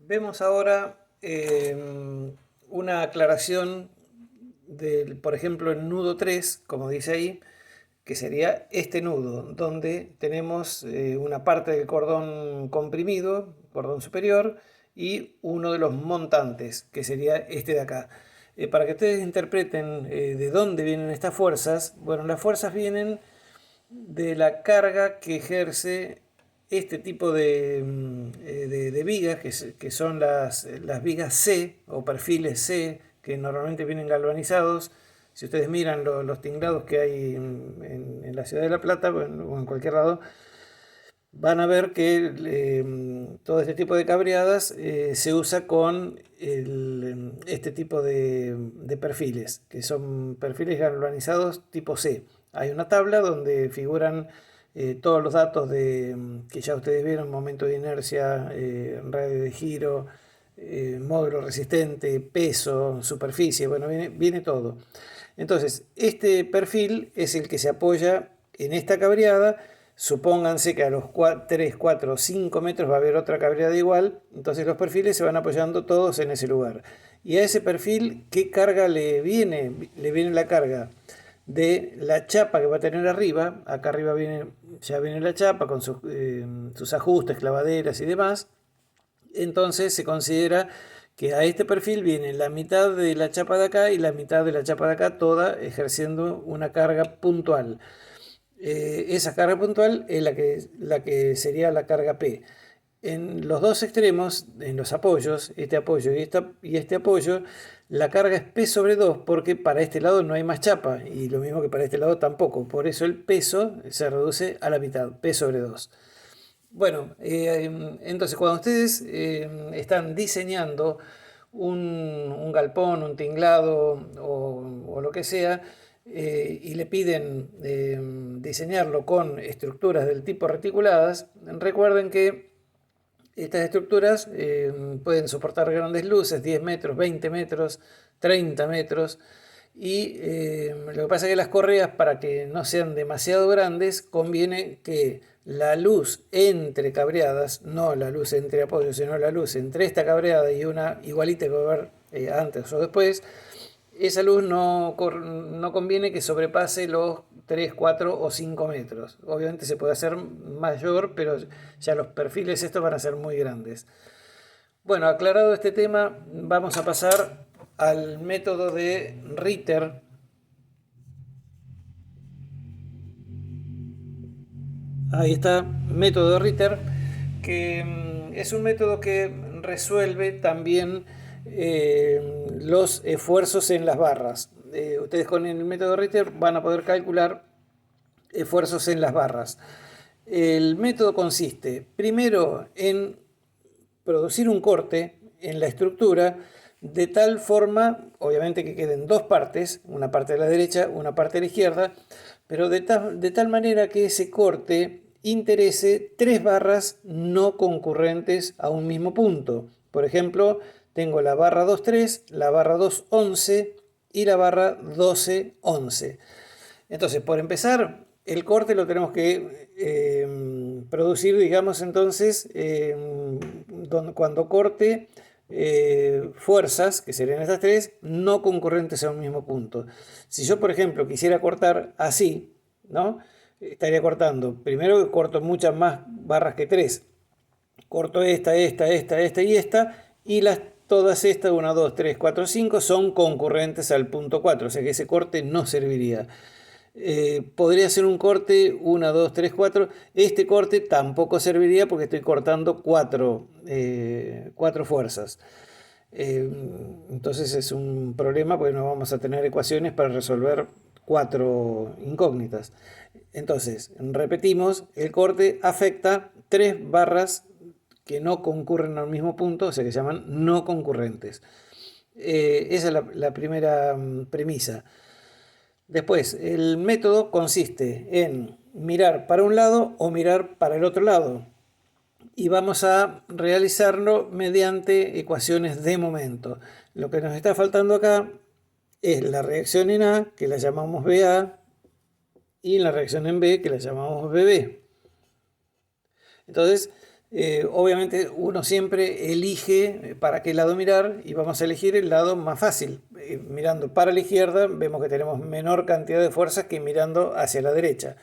Vemos ahora una aclaración del, por ejemplo, el nudo 3, como dice ahí, que sería este nudo, donde tenemos una parte del cordón comprimido, cordón superior, y uno de los montantes, que sería este de acá. Para que ustedes interpreten de dónde vienen estas fuerzas, bueno, las fuerzas vienen de la carga que ejerce este tipo de vigas, que son las vigas C o perfiles C, que normalmente vienen galvanizados. Si ustedes miran los tinglados que hay en la ciudad de La Plata o en cualquier lado, van a ver que todo este tipo de cabreadas se usa con este tipo de perfiles, que son perfiles galvanizados tipo C. Hay una tabla donde figuran todos los datos que ya ustedes vieron: momento de inercia, radio de giro, módulo resistente, peso, superficie, bueno, viene todo. Entonces, este perfil es el que se apoya en esta cabreada. Supónganse que a los 3, 4, 5 metros va a haber otra cabreada igual, entonces los perfiles se van apoyando todos en ese lugar. Y a ese perfil, ¿qué carga le viene? Le viene la carga de la chapa que va a tener arriba. Acá arriba ya viene la chapa con sus ajustes, clavaderas y demás. Entonces se considera que a este perfil viene la mitad de la chapa de acá y la mitad de la chapa de acá, toda ejerciendo una carga puntual. Esa carga puntual es la que sería la carga P. En los dos extremos, en los apoyos, este apoyo y este apoyo, la carga es P sobre 2, porque para este lado no hay más chapa, y lo mismo que para este lado tampoco. Por eso el peso se reduce a la mitad, P sobre 2. Bueno, entonces cuando ustedes están diseñando un galpón, un tinglado o lo que sea, y le piden diseñarlo con estructuras del tipo reticuladas, recuerden que estas estructuras pueden soportar grandes luces, 10 metros, 20 metros, 30 metros. Y lo que pasa es que las correas, para que no sean demasiado grandes, conviene que la luz entre cabreadas, no la luz entre apoyos, sino la luz entre esta cabreada y una igualita que va a haber antes o después, esa luz no conviene que sobrepase los 3, 4 o 5 metros. Obviamente se puede hacer mayor, pero ya los perfiles estos van a ser muy grandes. Bueno, aclarado este tema, vamos a pasar al método de Ritter. Ahí está, método de Ritter, que es un método que resuelve también los esfuerzos en las barras. Ustedes con el método de Ritter van a poder calcular esfuerzos en las barras. El método consiste primero en producir un corte en la estructura de tal forma, obviamente, que queden dos partes, una parte de la derecha, una parte de la izquierda, pero de tal manera que ese corte interese tres barras no concurrentes a un mismo punto. Por ejemplo, tengo la barra 2.3, la barra 2.11 y la barra 12.11. Entonces, por empezar, el corte lo tenemos que producir, digamos, entonces, cuando corte fuerzas, que serían estas tres, no concurrentes a un mismo punto. Si yo, por ejemplo, quisiera cortar así, ¿no? Estaría cortando, primero corto muchas más barras que tres. Corto esta y esta, y todas estas, 1, 2, 3, 4, 5, son concurrentes al punto 4, o sea que ese corte no serviría. Podría ser un corte 1, 2, 3, 4. Este corte tampoco serviría porque estoy cortando cuatro fuerzas. Entonces es un problema porque no vamos a tener ecuaciones para resolver cuatro incógnitas. Entonces, repetimos, el corte afecta tres barras que no concurren al mismo punto, o sea que se llaman no concurrentes. Esa es la primera premisa. Después, el método consiste en mirar para un lado o mirar para el otro lado. Y vamos a realizarlo mediante ecuaciones de momento. Lo que nos está faltando acá es la reacción en A, que la llamamos BA, y la reacción en B, que la llamamos BB. Entonces, Obviamente uno siempre elige para qué lado mirar y vamos a elegir el lado más fácil. Mirando para la izquierda vemos que tenemos menor cantidad de fuerzas que mirando hacia la derecha.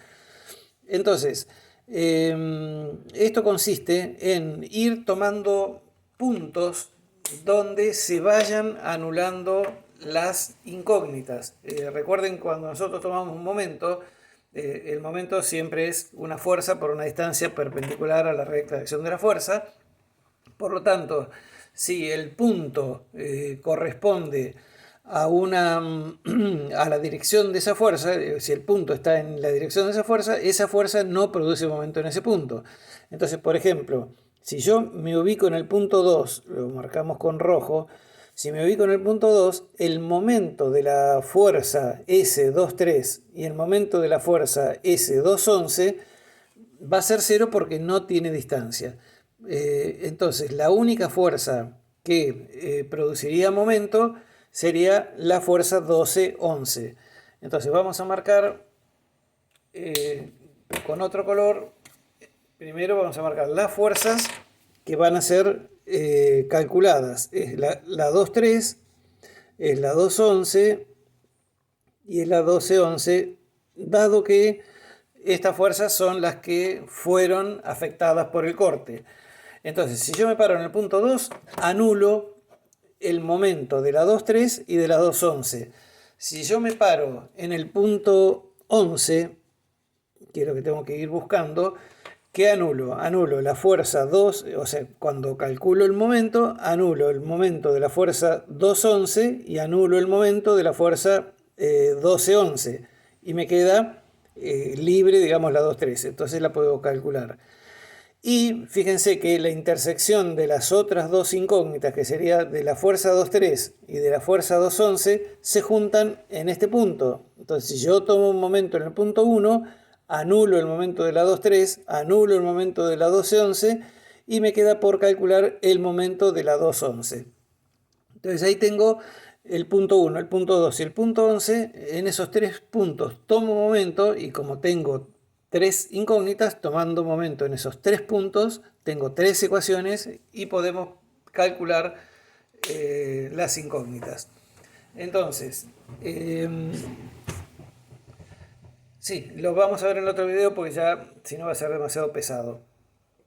Entonces, esto consiste en ir tomando puntos donde se vayan anulando las incógnitas. Recuerden, cuando nosotros tomamos un momento, el momento siempre es una fuerza por una distancia perpendicular a la recta de acción de la fuerza. Por lo tanto, si el punto corresponde a a la dirección de esa fuerza, si el punto está en la dirección de esa fuerza no produce momento en ese punto. Entonces, por ejemplo, si yo me ubico en el punto 2, lo marcamos con rojo, si me ubico en el punto 2, el momento de la fuerza S23 y el momento de la fuerza S211 va a ser cero porque no tiene distancia. Entonces, la única fuerza que produciría momento sería la fuerza 12-11. Entonces, vamos a marcar con otro color. Primero vamos a marcar las fuerzas que van a ser calculadas. Es la 2-3, es la 2-11 y es la 12-11, dado que estas fuerzas son las que fueron afectadas por el corte. Entonces, si yo me paro en el punto 2, anulo el momento de la 2.3 y de la 2.11. Si yo me paro en el punto 11, que es lo que tengo que ir buscando, ¿qué anulo? Anulo la fuerza 2, o sea, cuando calculo el momento, anulo el momento de la fuerza 2.11 y anulo el momento de la fuerza 12.11. Y me queda libre, digamos, la 2.13. Entonces la puedo calcular. Y fíjense que la intersección de las otras dos incógnitas, que sería de la fuerza 2.3 y de la fuerza 2.11, se juntan en este punto. Entonces, si yo tomo un momento en el punto 1, anulo el momento de la 2.3, anulo el momento de la 12.11 y me queda por calcular el momento de la 2.11. Entonces ahí tengo el punto 1, el punto 2 y el punto 11. En esos tres puntos tomo momento y como tengo tres incógnitas, tomando momento en esos tres puntos, tengo tres ecuaciones y podemos calcular las incógnitas. Entonces, sí, lo vamos a ver en el otro video porque ya si no va a ser demasiado pesado.